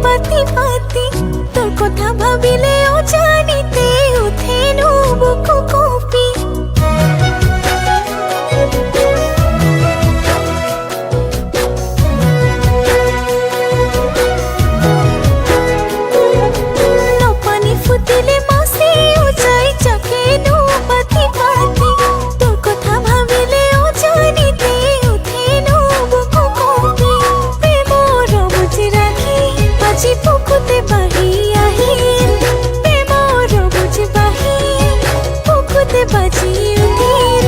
পাতি পাতি তোর কথা ভাবিলে অজানিতে উঠে বুকু কপি পানি ফুটিলে মাসি যাই চাকে পাতি পাতি তোর কথা ভাবিলে অজানিতে উঠে বুকু কপি প্রেমর বুঝি রাখি আজি বুকুতে বাহি আহিল প্রেমর বুঝি বাহিল বুকুতে বাজি উঠিল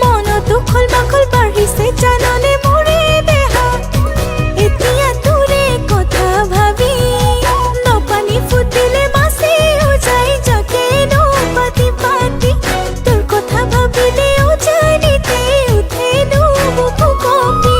মন দুখল বাখল বাঢ়িছে জাননে মোৰে দেহা এতিয়া তোৰে কথা ভাবি নপানী ফুটিলে মাছে যাই যাকে পাতি পাতি তোৰ কথা ভাবিলে অজানিতে উঠে বুকু কপি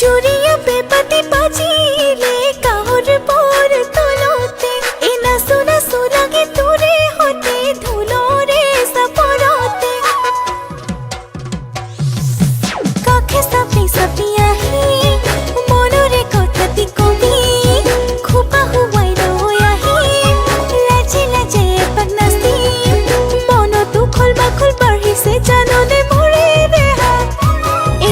চুরিয়া বেপাতি বাজিলে কাহর পর তলতে এনা সোনা সোনাগে তোরে হতে ধুলোরে সপরতে কাখে সাপি সাপি আহি